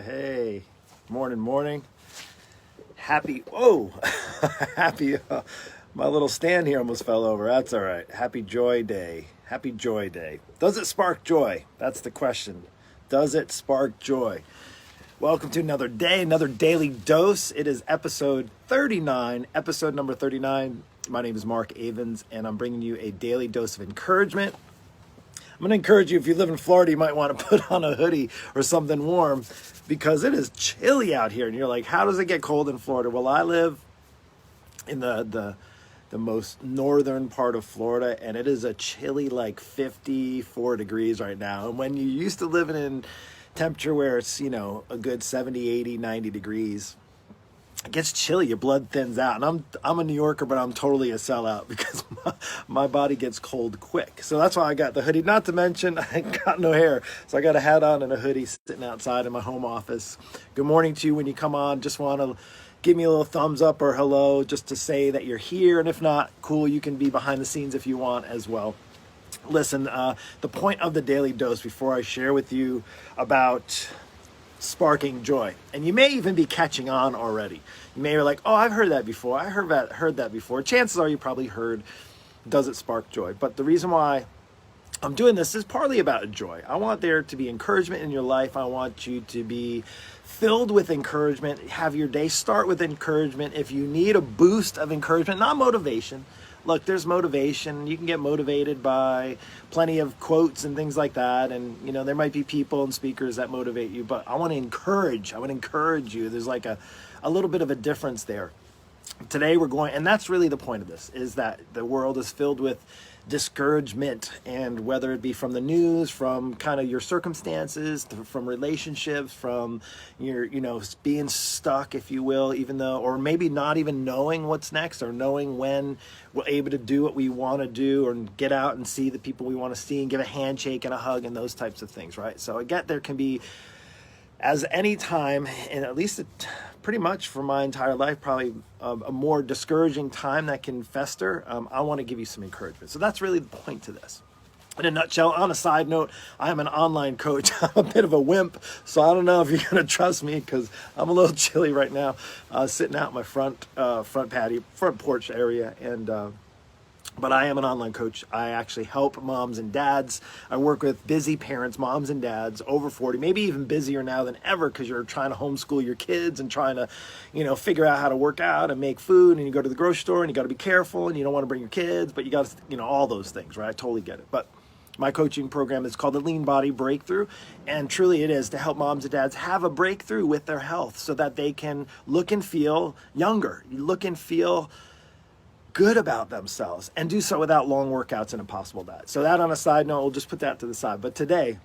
Hey, morning. Whoa, happy, my little stand here almost fell over. That's all right. Happy Joy Day. Happy Joy Day. Does it spark joy? That's the question. Does it spark joy? Welcome to another day, another daily dose. It is episode number 39. My name is Mark Avens, and I'm bringing you a daily dose of encouragement. I'm going to encourage you, if you live in Florida, you might want to put on a hoodie or something warm because it is chilly out here. And you're like, how does it get cold in Florida? Well, I live in the most northern part of Florida, and it is a chilly like 54 degrees right now. And when you're used to living in temperature where it's, a good 70, 80, 90 degrees, it gets chilly, your blood thins out. And I'm a New Yorker, but I'm totally a sellout because my body gets cold quick. So that's why I got the hoodie. Not to mention, I got no hair. So I got a hat on and a hoodie sitting outside in my home office. Good morning to you when you come on. Just want to give me a little thumbs up or hello just to say that you're here. And if not, cool, you can be behind the scenes if you want as well. Listen, the point of the daily dose before I share with you about sparking joy. And you may even be catching on already. You may be like, oh, I've heard that before. I heard that before. Chances are you probably heard, does it spark joy? But the reason why I'm doing this is partly about joy. I want there to be encouragement in your life. I want you to be filled with encouragement. Have your day start with encouragement. If you need a boost of encouragement, not motivation. Look, there's motivation. You can get motivated by plenty of quotes and things like that. And, there might be people and speakers that motivate you, but I want to encourage you. There's like a little bit of a difference there. Today and that's really the point of this, is that the world is filled with discouragement, and whether it be from the news, from kind of your circumstances, from relationships, from your, being stuck, if you will, or maybe not even knowing what's next, or knowing when we're able to do what we want to do, or get out and see the people we want to see and give a handshake and a hug and those types of things, right? So again, there can be, as any time, and at least pretty much for my entire life, probably a more discouraging time that can fester. I want to give you some encouragement. So that's really the point to this. In a nutshell, on a side note, I am an online coach. I'm a bit of a wimp, so I don't know if you're going to trust me because I'm a little chilly right now, sitting out in my front porch area, but I am an online coach. I actually help moms and dads. I work with busy parents, moms and dads over 40, maybe even busier now than ever because you're trying to homeschool your kids and trying to, figure out how to work out and make food, and you go to the grocery store and you got to be careful and you don't want to bring your kids, but you got to, all those things, right? I totally get it. But my coaching program is called the Lean Body Breakthrough, and truly it is to help moms and dads have a breakthrough with their health so that they can look and feel younger, look and feel good about themselves, and do so without long workouts and impossible diets. So that on a side note, we'll just put that to the side. But today,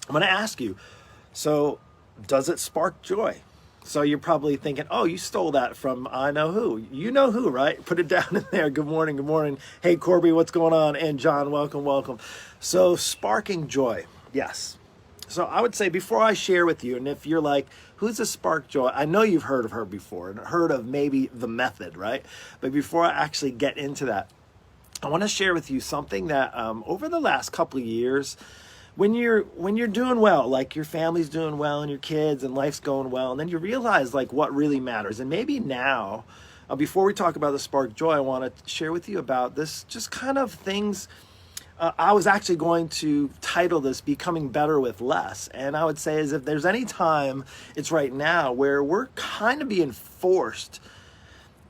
I'm going to ask you, so does it spark joy? So you're probably thinking, oh, you stole that from I know who. You know who, right? Put it down in there. Good morning. Hey, Corby, what's going on? And John, welcome. So sparking joy, yes. So I would say before I share with you, and if you're like, who's a Spark Joy? I know you've heard of her before and heard of maybe the method, right? But before I actually get into that, I want to share with you something that over the last couple of years, when you're doing well, like your family's doing well and your kids and life's going well, and then you realize like what really matters. And maybe now, before we talk about the Spark Joy, I want to share with you about this, just kind of things. I was actually going to title this Becoming Better with Less. And I would say is if there's any time, it's right now where we're kind of being forced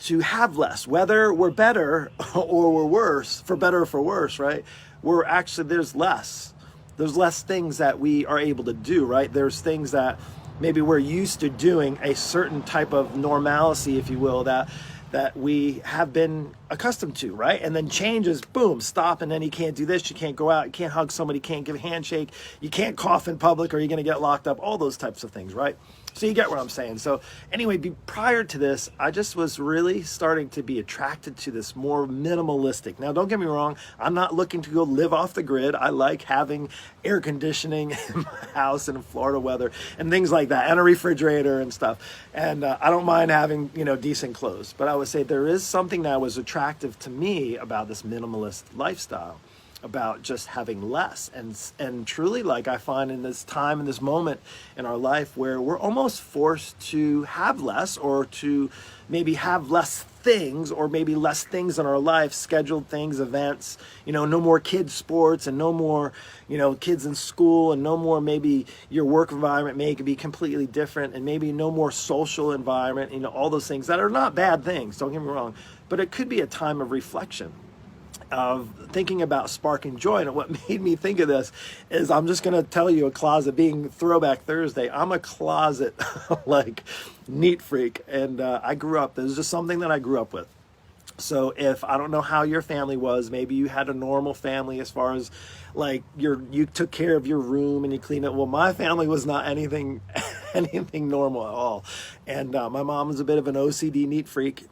to have less, whether we're better or we're worse, for better or for worse, right? There's less things that we are able to do, right? There's things that maybe we're used to doing, a certain type of normalcy, if you will, that we have been accustomed to, right? And then changes, boom, stop, and then you can't do this, you can't go out, you can't hug somebody, you can't give a handshake, you can't cough in public or you're gonna get locked up, all those types of things, right? So you get what I'm saying. So anyway, prior to this, I just was really starting to be attracted to this more minimalistic. Now, don't get me wrong, I'm not looking to go live off the grid. I like having air conditioning in my house in Florida weather and things like that, and a refrigerator and stuff. And I don't mind having, decent clothes. But I would say there is something that was attractive to me about this minimalist lifestyle. about just having less. And truly, like, I find in this time, in this moment in our life where we're almost forced to have less, or to maybe have less things, or maybe less things in our life, scheduled things, events, no more kids sports, and no more, kids in school, and no more, maybe your work environment may be completely different, and maybe no more social environment, all those things that are not bad things, don't get me wrong, but it could be a time of reflection, of thinking about sparking joy. And what made me think of this is, I'm just going to tell you, a closet, being Throwback Thursday, I'm a closet like neat freak, and I grew up, this is just something that I grew up with. So if, I don't know how your family was, maybe you had a normal family as far as like you took care of your room and you cleaned it. Well, my family was not anything normal at all. And my mom was a bit of an OCD neat freak.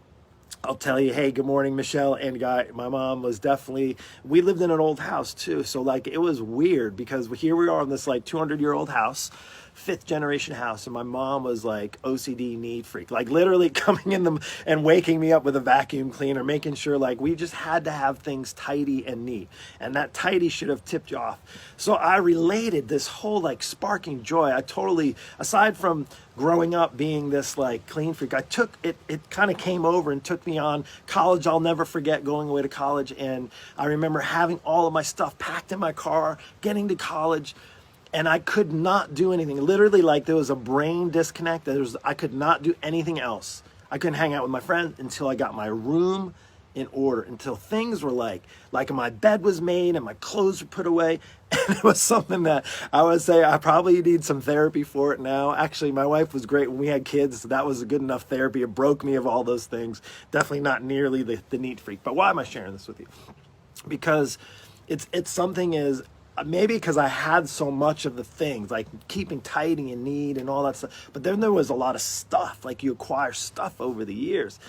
I'll tell you, hey, good morning, Michelle and Guy. My mom was definitely, we lived in an old house too. So like, it was weird because here we are in this like 200-year-old house, 5th generation house. And my mom was like OCD neat freak, like literally coming in and waking me up with a vacuum cleaner, making sure like we just had to have things tidy and neat. And that tidy should have tipped you off. So I related this whole like sparking joy. I totally, aside from growing up being this like clean freak, I took it, it kind of came over and took me on college. I'll never forget going away to college. And I remember having all of my stuff packed in my car, getting to college, and I could not do anything. Literally, like, there was a brain disconnect. I could not do anything else. I couldn't hang out with my friends until I got my room in order, until things were like my bed was made and my clothes were put away. And it was something that I would say I probably need some therapy for it now. Actually, my wife was great when we had kids. So that was a good enough therapy. It broke me of all those things. Definitely not nearly the neat freak. But why am I sharing this with you? Because it's something is, maybe because I had so much of the things, like keeping tidy and neat and all that stuff. But then there was a lot of stuff, like you acquire stuff over the years.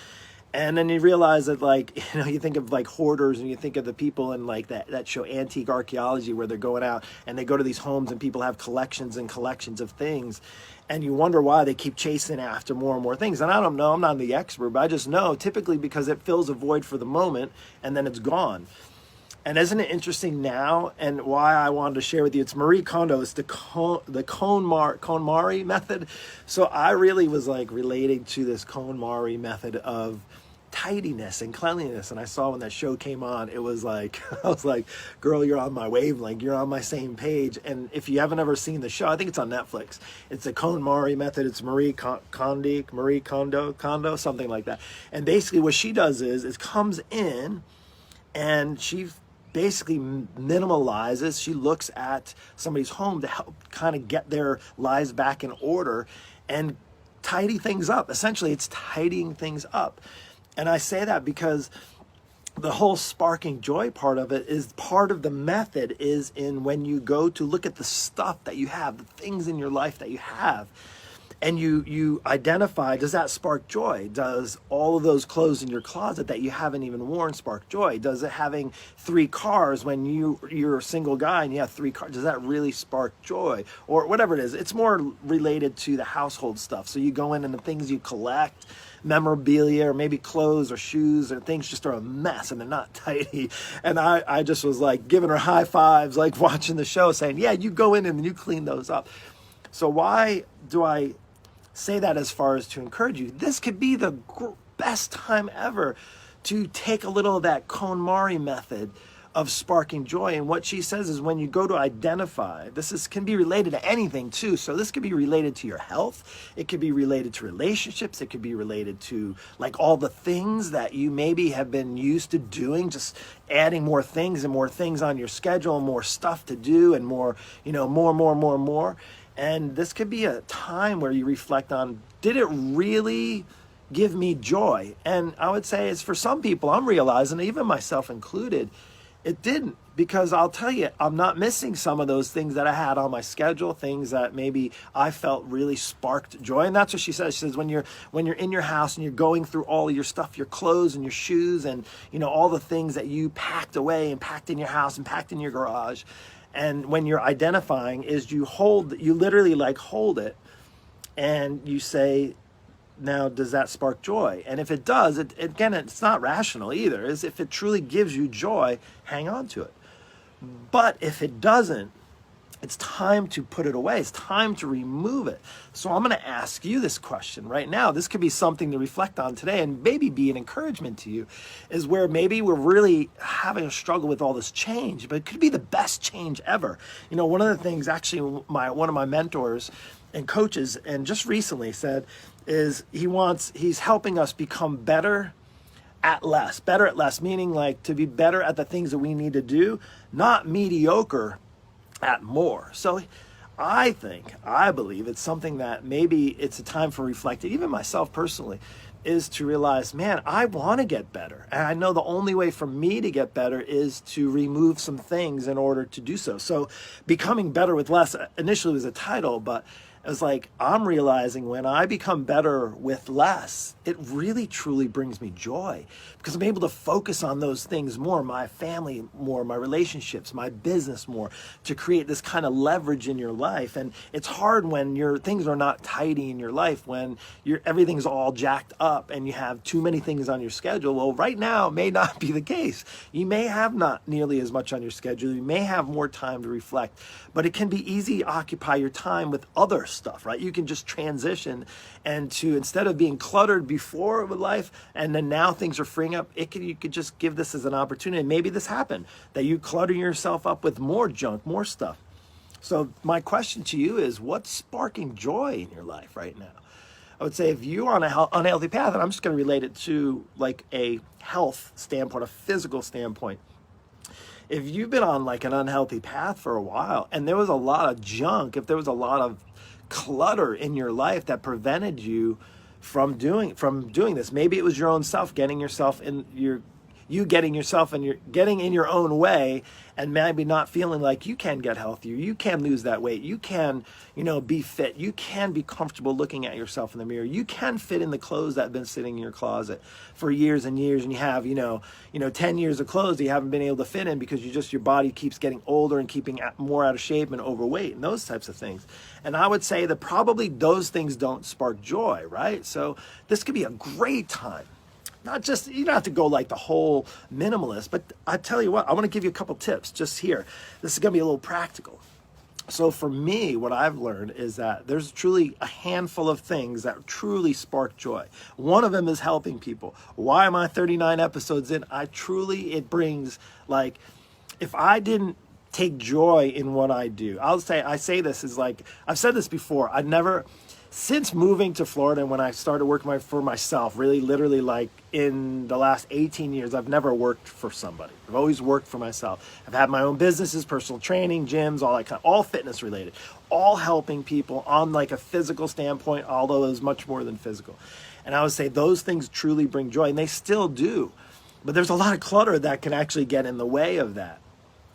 And then you realize that, like, you think of like hoarders, and you think of the people in like that show Antique Archaeology, where they're going out and they go to these homes and people have collections and collections of things. And you wonder why they keep chasing after more and more things. And I don't know, I'm not the expert, but I just know typically because it fills a void for the moment and then it's gone. And isn't it interesting now, and why I wanted to share with you, it's Marie Kondo, it's the KonMari method. So I really was like relating to this KonMari method of tidiness and cleanliness. And I saw when that show came on, it was like, I was like, girl, you're on my wavelength, you're on my same page. And if you haven't ever seen the show, I think it's on Netflix. It's the KonMari method. It's Marie Kondo, something like that. And basically what she does is comes in and she basically minimalizes. She looks at somebody's home to help kind of get their lives back in order and tidy things up. Essentially, it's tidying things up. And I say that because the whole sparking joy part of it is part of the method is in when you go to look at the stuff that you have, the things in your life that you have, and you identify, does that spark joy? Does all of those clothes in your closet that you haven't even worn spark joy? Does it having 3 cars when you're a single guy and you have 3 cars, does that really spark joy? Or whatever it is. It's more related to the household stuff. So you go in and the things you collect, memorabilia, or maybe clothes or shoes, or things just are a mess and they're not tidy. And I just was like giving her high fives, like watching the show, saying, yeah, you go in and you clean those up. So why do I say that as far as to encourage you? This could be the best time ever to take a little of that KonMari method of sparking joy. And what she says is when you go to identify, can be related to anything too. So this could be related to your health. It could be related to relationships. It could be related to like all the things that you maybe have been used to doing, just adding more things and more things on your schedule, and more stuff to do, and more. And this could be a time where you reflect on, did it really give me joy? And I would say it's for some people, I'm realizing, even myself included, it didn't. Because I'll tell you, I'm not missing some of those things that I had on my schedule, things that maybe I felt really sparked joy. And that's what she says. She says when you're in your house and you're going through all of your stuff, your clothes and your shoes, and all the things that you packed away and packed in your house and packed in your garage. And when you're identifying, is you literally like hold it and you say, now, does that spark joy? And if it does, again, it's not rational either. Is if it truly gives you joy, hang on to it. But if it doesn't, it's time to put it away. It's time to remove it. So I'm going to ask you this question right now. This could be something to reflect on today and maybe be an encouragement to you, is where maybe we're really having a struggle with all this change, but it could be the best change ever. You know, one of the things actually one of my mentors and coaches, and just recently said, is he's helping us become better at less, meaning like to be better at the things that we need to do, not mediocre at more. So I believe it's something that maybe it's a time for reflecting, even myself personally, is to realize, man, I want to get better. And I know the only way for me to get better is to remove some things in order to do so. So becoming better with less initially was a title, but it was like, I'm realizing when I become better with less, it really truly brings me joy, because I'm able to focus on those things more, my family more, my relationships, my business more, to create this kind of leverage in your life. And it's hard when your things are not tidy in your life, when everything's all jacked up and you have too many things on your schedule. Well, right now it may not be the case. You may have not nearly as much on your schedule. You may have more time to reflect, but it can be easy to occupy your time with other stuff, right? You can just transition, and to, instead of being cluttered before with life and then now things are freeing up, you could just give this as an opportunity. And maybe this happened, that you clutter yourself up with more junk, more stuff. So my question to you is, what's sparking joy in your life right now? I would say if you're on an unhealthy path, and I'm just going to relate it to like a health standpoint, a physical standpoint. If you've been on like an unhealthy path for a while and there was a lot of junk, if there was a lot of clutter in your life that prevented you from doing this, maybe it was your own self getting yourself in getting in your own way, and maybe not feeling like you can get healthier, you can lose that weight, you can, be fit, you can be comfortable looking at yourself in the mirror, you can fit in the clothes that have been sitting in your closet for years and years, and you have 10 years of clothes that you haven't been able to fit in because your body keeps getting older and keeping more out of shape and overweight and those types of things. And I would say that probably those things don't spark joy, right? So this could be a great time. Not just, you don't have to go like the whole minimalist, but I tell you what, I want to give you a couple tips just here. This is going to be a little practical. So for me, what I've learned is that there's truly a handful of things that truly spark joy. One of them is helping people. Why am I 39 episodes in? It brings, like, if I didn't take joy in what I do, I say this is like, I've said this before, since moving to Florida and when I started working for myself, really literally like in the last 18 years, I've never worked for somebody. I've always worked for myself. I've had my own businesses, personal training, gyms, all that kind of, all fitness related, all helping people on like a physical standpoint, although it was much more than physical. And I would say those things truly bring joy, and they still do. But there's a lot of clutter that can actually get in the way of that.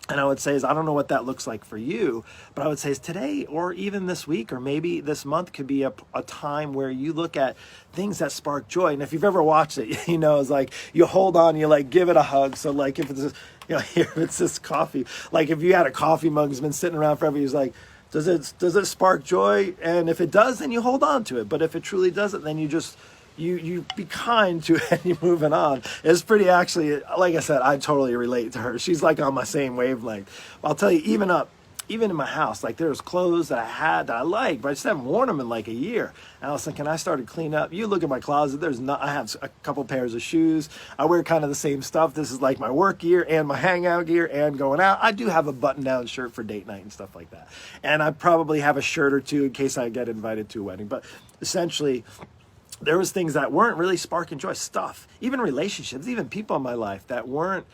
And I would say I don't know what that looks like for you, but I would say today or even this week or maybe this month could be a time where you look at things that spark joy. And if you've ever watched it, it's like you hold on, you like give it a hug. So like if it's here it's this coffee, like if you had a coffee mug that's been sitting around forever, he's like, does it spark joy? And if it does, then you hold on to it. But if it truly doesn't, then you just you be kind to it and you're moving on. It's pretty, actually, like I said, I totally relate to her. She's like on my same wavelength. I'll tell you, even in my house, like there's clothes that I had that I like, but I just haven't worn them in like a year. And I was thinking, I started cleaning up. You look at my closet, I have a couple pairs of shoes. I wear kind of the same stuff. This is like my work gear and my hangout gear and going out. I do have a button-down shirt for date night and stuff like that. And I probably have a shirt or two in case I get invited to a wedding. But essentially, there was things that weren't really sparking joy, stuff, even relationships, even people in my life that weren't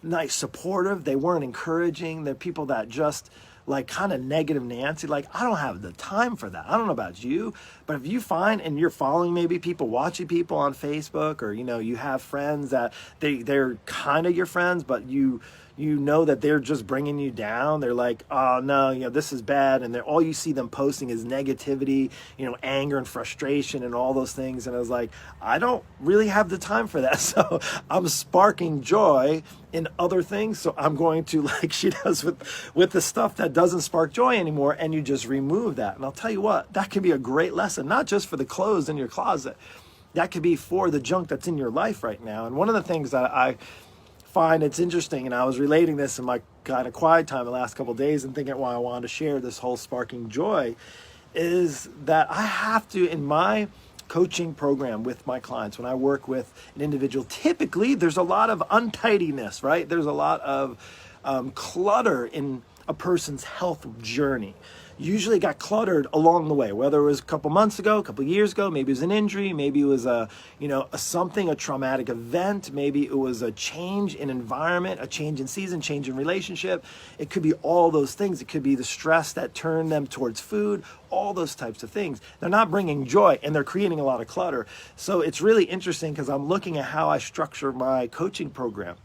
nice, supportive. They weren't encouraging. They're people that just like kind of negative Nancy. Like, I don't have the time for that. I don't know about you, but if you find, and you're following maybe people, watching people on Facebook, or, you have friends that they're kind of your friends, but you know that they're just bringing you down. They're like, oh no, this is bad. And all you see them posting is negativity, anger and frustration and all those things. And I was like, I don't really have the time for that. So I'm sparking joy in other things. So I'm going to, like she does with the stuff that doesn't spark joy anymore. And you just remove that. And I'll tell you what, that can be a great lesson, not just for the clothes in your closet. That could be for the junk that's in your life right now. And one of the things that I find it's interesting, and I was relating this in my kind of quiet time the last couple of days and thinking why I wanted to share this whole sparking joy is that I have to, in my coaching program with my clients, when I work with an individual, typically there's a lot of untidiness, right? There's a lot of clutter in a person's health journey. Usually it got cluttered along the way, whether it was a couple months ago, a couple years ago, maybe it was an injury, maybe it was a traumatic event, maybe it was a change in environment, a change in season, change in relationship. It could be all those things. It could be the stress that turned them towards food, all those types of things. They're not bringing joy and they're creating a lot of clutter. So it's really interesting because I'm looking at how I structure my coaching program.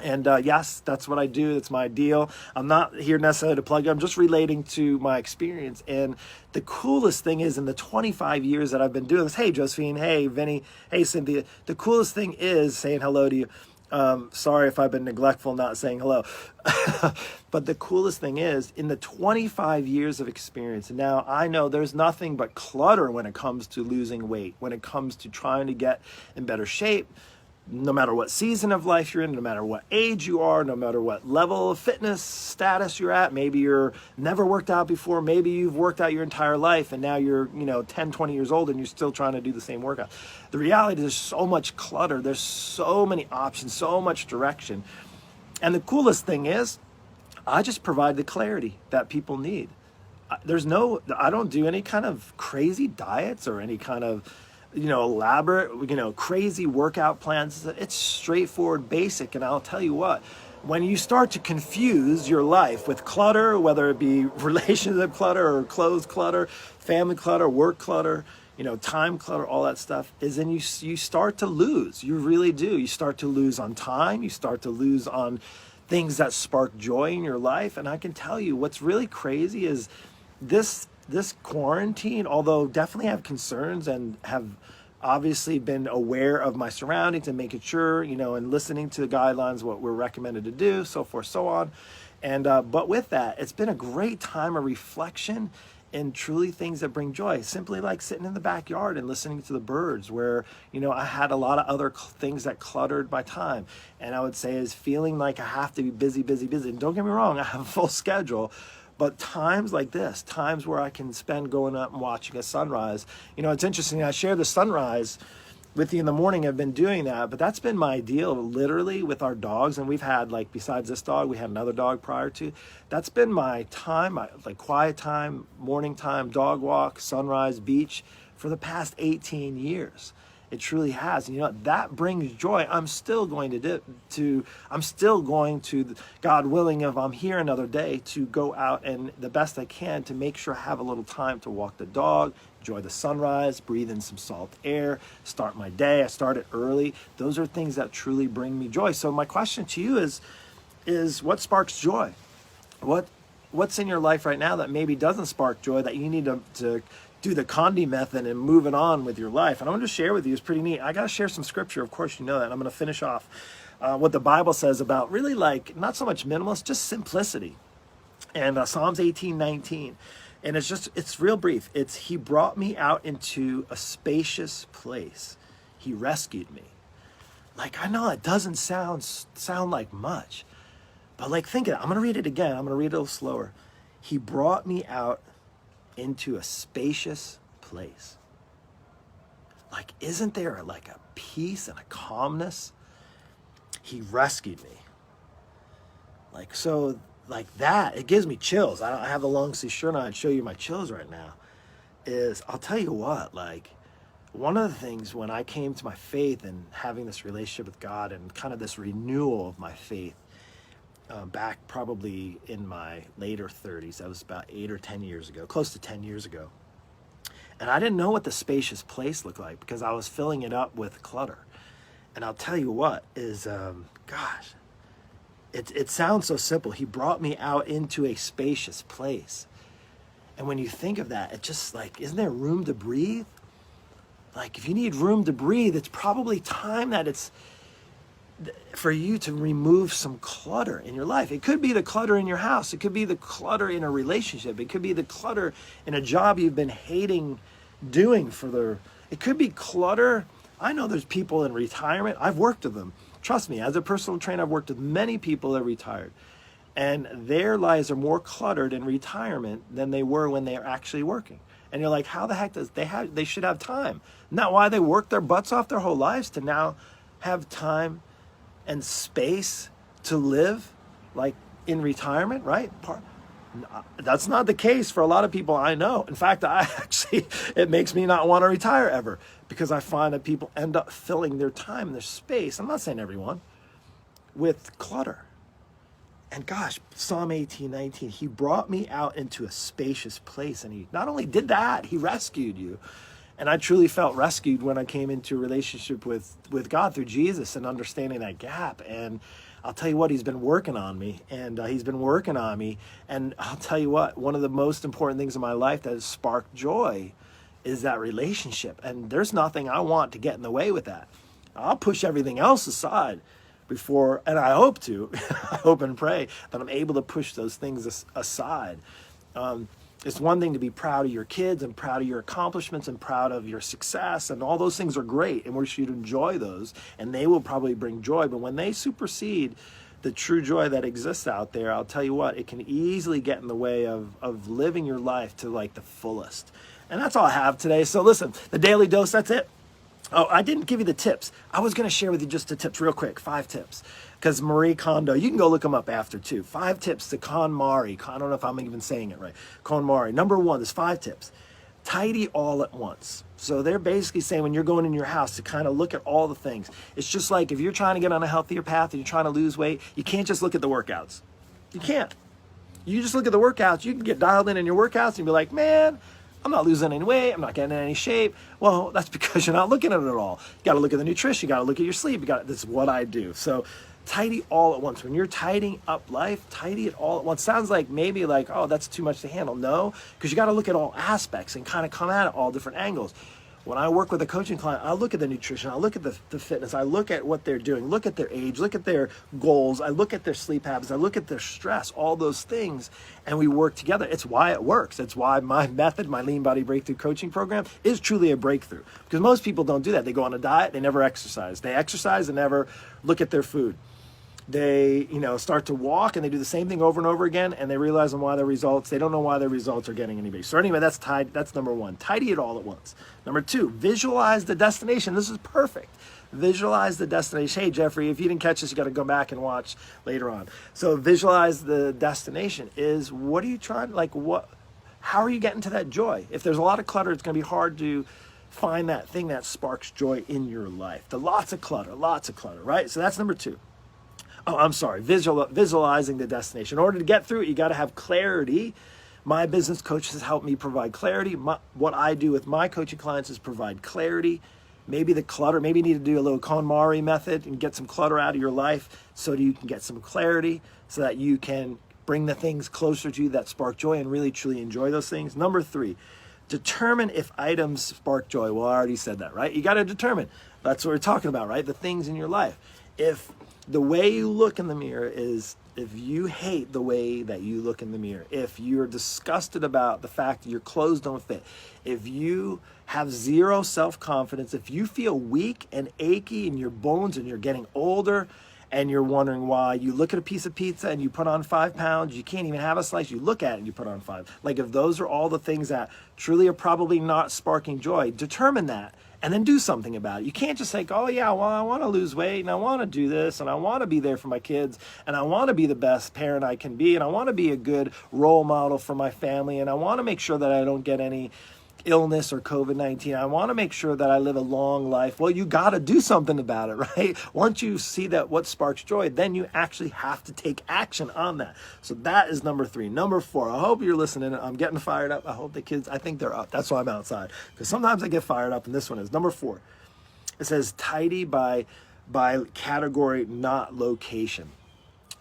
And yes, that's what I do. That's my deal. I'm not here necessarily to plug it. I'm just relating to my experience. And the coolest thing is in the 25 years that I've been doing this, hey, Josephine, hey, Vinny, hey, Cynthia, the coolest thing is saying hello to you. Sorry if I've been neglectful not saying hello. But the coolest thing is in the 25 years of experience, and now I know there's nothing but clutter when it comes to losing weight, when it comes to trying to get in better shape. No matter what season of life you're in, no matter what age you are, no matter what level of fitness status you're at, maybe you're never worked out before, maybe you've worked out your entire life and now you're 10, 20 years old and you're still trying to do the same workout. The reality is there's so much clutter, there's so many options, so much direction. And the coolest thing is I just provide the clarity that people need. I don't do any kind of crazy diets or any kind of elaborate, crazy workout plans. It's straightforward, basic. And I'll tell you what, when you start to confuse your life with clutter, whether it be relationship clutter or clothes clutter, family clutter, work clutter, time clutter, all that stuff, is then you start to lose. You really do. You start to lose on time. You start to lose on things that spark joy in your life. And I can tell you what's really crazy is this quarantine, although definitely have concerns and have obviously been aware of my surroundings and making sure, and listening to the guidelines, what we're recommended to do, so forth, so on. And but with that, it's been a great time of reflection and truly things that bring joy. Simply like sitting in the backyard and listening to the birds, where, I had a lot of other things that cluttered my time. And I would say is feeling like I have to be busy. And don't get me wrong, I have a full schedule. But times like this, times where I can spend going up and watching a sunrise. It's interesting. I share the sunrise with you in the morning. I've been doing that, but that's been my deal literally with our dogs. And we've had, besides this dog, we had another dog prior to. That's been my time, quiet time, morning time, dog walk, sunrise, beach for the past 18 years. It truly has. And that brings joy. I'm still going to, God willing, if I'm here another day, to go out and the best I can to make sure I have a little time to walk the dog, enjoy the sunrise, breathe in some salt air, start my day. I start it early. Those are things that truly bring me joy. So my question to you is what sparks joy? What's in your life right now that maybe doesn't spark joy that you need to do the Condi method and moving on with your life? And I want to share with you, it's pretty neat. I got to share some scripture, of course, that. And I'm going to finish off what the Bible says about really not so much minimalist, just simplicity. And Psalms 18:19. And it's real brief. He brought me out into a spacious place. He rescued me. I know it doesn't sound like much, but think of it. I'm going to read it again. I'm going to read it a little slower. He brought me out into a spacious place. Isn't there a peace and a calmness? He rescued me. That, it gives me chills. I have the long sleeve shirt on. I'd show you my chills right now. I'll tell you what, one of the things when I came to my faith and having this relationship with God and kind of this renewal of my faith, back probably in my later 30s. That was about 8 or 10 years ago, close to 10 years ago. And I didn't know what the spacious place looked like because I was filling it up with clutter. And I'll tell you what is, it sounds so simple. He brought me out into a spacious place. And when you think of that, it's just isn't there room to breathe? If you need room to breathe, it's probably time that it's for you to remove some clutter in your life. It could be the clutter in your house. It could be the clutter in a relationship. It could be the clutter in a job you've been hating doing it could be clutter. I know there's people in retirement. I've worked with them. Trust me, as a personal trainer, I've worked with many people that are retired. and their lives are more cluttered in retirement than they were when they are actually working. And you're like, how the heck does they should have time? Not why they work their butts off their whole lives to now have time and space to live like in retirement, right? That's not the case for a lot of people I know. In fact, it makes me not want to retire ever, because I find that people end up filling their time and their space, I'm not saying everyone, with clutter. And gosh, Psalm 18:19, he brought me out into a spacious place. And he not only did that, he rescued you. And I truly felt rescued when I came into a relationship with God through Jesus and understanding that gap. And I'll tell you what, he's been working on me, and he's been working on me. And I'll tell you what, one of the most important things in my life that has sparked joy is that relationship. And there's nothing I want to get in the way with that. I'll push everything else aside before, and I hope to, I hope and pray that I'm able to push those things aside. It's one thing to be proud of your kids and proud of your accomplishments and proud of your success, and all those things are great, and we should enjoy those, and they will probably bring joy. But when they supersede the true joy that exists out there, I'll tell you what, it can easily get in the way of living your life to like the fullest. And that's all I have today. So listen, the Daily Dose, that's it. Oh, I didn't give you the tips. I was going to share with you just the tips real quick, 5 tips. Because Marie Kondo, you can go look them up after too. 5 tips to KonMari. I don't know if I'm even saying it right. KonMari. Number 1, there's 5 tips. Tidy all at once. So they're basically saying when you're going in your house to kind of look at all the things. It's just like if you're trying to get on a healthier path and you're trying to lose weight, you can't just look at the workouts. You can't. You just look at the workouts. You can get dialed in your workouts and be like, man, I'm not losing any weight. I'm not getting in any shape. Well, that's because you're not looking at it at all. You got to look at the nutrition. You got to look at your sleep. This is what I do. So tidy all at once. When you're tidying up life, tidy it all at once. Sounds like maybe like, oh, that's too much to handle. No, because you got to look at all aspects and kind of come at it all different angles. When I work with a coaching client, I look at the nutrition, I look at the fitness, I look at what they're doing, look at their age, look at their goals, I look at their sleep habits, I look at their stress, all those things, and we work together. It's why it works. It's why my method, my Lean Body Breakthrough coaching program, is truly a breakthrough. Because most people don't do that. They go on a diet, they never exercise. They exercise and never look at their food. They, start to walk and they do the same thing over and over again, and they realize why their results, they don't know why their results are getting any better. So anyway, that's number 1. Tidy it all at once. Number 2, visualize the destination. This is perfect. Visualize the destination. Hey, Jeffrey, if you didn't catch this, you got to go back and watch later on. So visualize the destination is, what are you trying, how are you getting to that joy? If there's a lot of clutter, it's going to be hard to find that thing that sparks joy in your life. Lots of clutter, right? So that's number 2. Oh, I'm sorry, visualizing the destination. In order to get through it, you got to have clarity. My business coaches help me provide clarity. What I do with my coaching clients is provide clarity. Maybe the clutter, maybe you need to do a little KonMari method and get some clutter out of your life so that you can get some clarity, so that you can bring the things closer to you that spark joy and really, truly enjoy those things. Number 3, determine if items spark joy. Well, I already said that, right? You got to determine. That's what we're talking about, right? The things in your life. If the way you look in the mirror is, if you hate the way that you look in the mirror, if you're disgusted about the fact that your clothes don't fit, if you have zero self-confidence, if you feel weak and achy in your bones and you're getting older and you're wondering why, you look at a piece of pizza and you put on 5 pounds, you can't even have a slice, you look at it and you put on 5. Like, if those are all the things that truly are probably not sparking joy, determine that. And then do something about it. You can't just say, oh yeah, well, I want to lose weight and I want to do this and I want to be there for my kids and I want to be the best parent I can be and I want to be a good role model for my family and I want to make sure that I don't get any illness or COVID-19. I want to make sure that I live a long life. Well, you got to do something about it, right? Once you see that what sparks joy, then you actually have to take action on that. So that is number 3. Number 4, I hope you're listening. I'm getting fired up. I hope the kids, I think they're up. That's why I'm outside, because sometimes I get fired up, and this one is number 4. It says tidy by category, not location.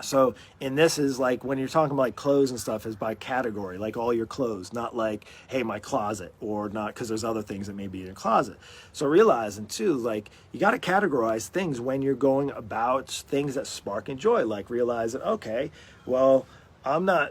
So, and this is like when you're talking about like clothes and stuff, is by category, like all your clothes, not like, hey, my closet, or not, because there's other things that may be in your closet. So realizing too, like, you got to categorize things when you're going about things that spark and joy, like realizing, okay, well, my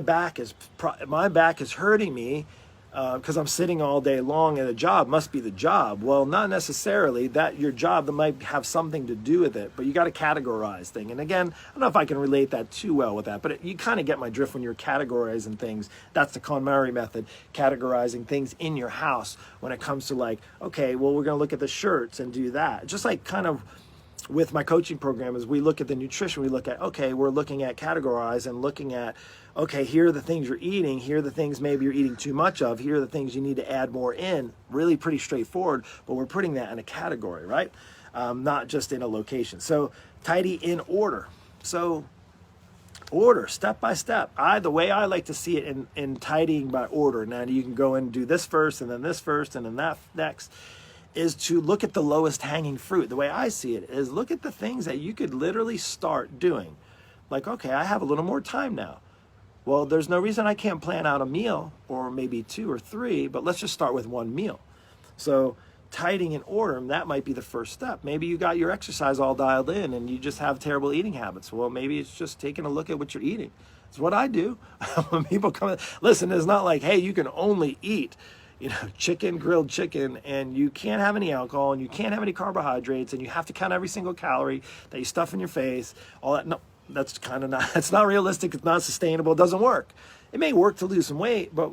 back is hurting me. because I'm sitting all day long and the job must be the job. Well, not necessarily. That your job that might have something to do with it, but you got to categorize things. And again, I don't know if I can relate that too well with that, but you kind of get my drift when you're categorizing things. That's the KonMari method, categorizing things in your house when it comes to like, okay, well, we're going to look at the shirts and do that. Just like kind of with my coaching program, as we look at the nutrition, we look at, okay, we're looking at categorize and looking at, okay, here are the things you're eating, here are the things maybe you're eating too much of, here are the things you need to add more in. Really pretty straightforward, but we're putting that in a category, right? Not just in a location. So tidy in order. So order, step by step. The way I like to see it in tidying by order, now you can go and do this first and then this first and then that next, is to look at the lowest hanging fruit. The way I see it is look at the things that you could literally start doing. Like, okay, I have a little more time now. Well, there's no reason I can't plan out a meal or maybe 2 or 3, but let's just start with one meal. So tidying in order, that might be the first step. Maybe you got your exercise all dialed in and you just have terrible eating habits. Well, maybe it's just taking a look at what you're eating. It's what I do. When people come in, listen, it's not like, hey, you can only eat chicken, grilled chicken, and you can't have any alcohol, and you can't have any carbohydrates, and you have to count every single calorie that you stuff in your face, all that. No, that's kind of not, it's not realistic, it's not sustainable, it doesn't work. It may work to lose some weight, but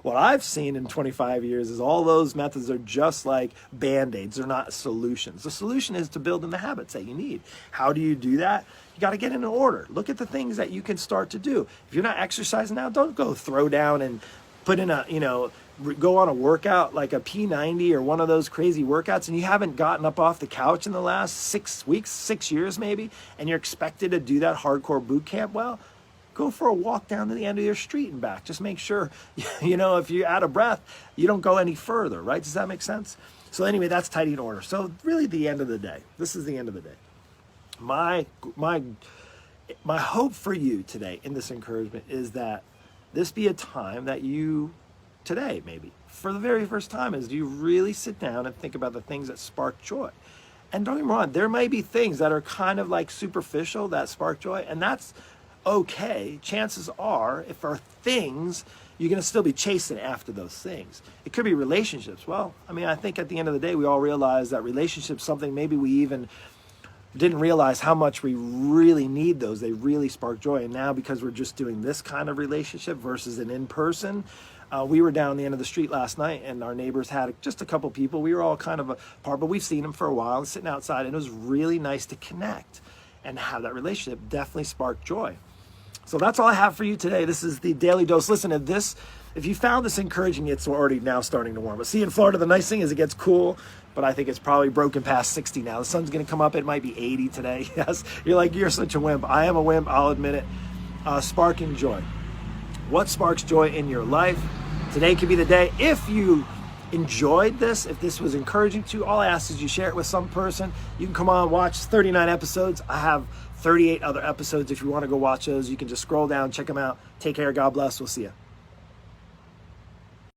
what I've seen in 25 years is all those methods are just like Band-Aids. They're not solutions. The solution is to build in the habits that you need. How do you do that? You got to get in order. Look at the things that you can start to do. If you're not exercising now, don't go throw down and put in go on a workout like a P90 or one of those crazy workouts, and you haven't gotten up off the couch in the last 6 weeks, 6 years maybe, and you're expected to do that hardcore boot camp. Well, go for a walk down to the end of your street and back. Just make sure, if you're out of breath, you don't go any further, right? Does that make sense? So anyway, that's tidy in order. So really the end of the day, this is the end of the day. My hope for you today in this encouragement is that this be a time that you, today maybe, for the very first time, is you really sit down and think about the things that spark joy. And don't get me wrong, there may be things that are kind of like superficial that spark joy, and that's okay. Chances are, if are things, you're going to still be chasing after those things. It could be relationships. Well, I think at the end of the day, we all realize that relationships, something maybe we even didn't realize how much we really need those. They really spark joy. And now because we're just doing this kind of relationship versus an in-person, we were down the end of the street last night and our neighbors had just a couple people. We were all kind of apart, but we've seen them for a while and sitting outside, and it was really nice to connect and have that relationship. Definitely sparked joy. So that's all I have for you today. This is the Daily Dose. Listen, if you found this encouraging, it's already now starting to warm. But see, in Florida, the nice thing is it gets cool, but I think it's probably broken past 60 now. The sun's going to come up. It might be 80 today. Yes, you're such a wimp. I am a wimp. I'll admit it. Sparking joy. What sparks joy in your life? Today could be the day. If you enjoyed this, if this was encouraging to you, all I ask is you share it with some person. You can come on, watch 39 episodes. I have 38 other episodes. If you want to go watch those, you can just scroll down, check them out. Take care. God bless. We'll see you.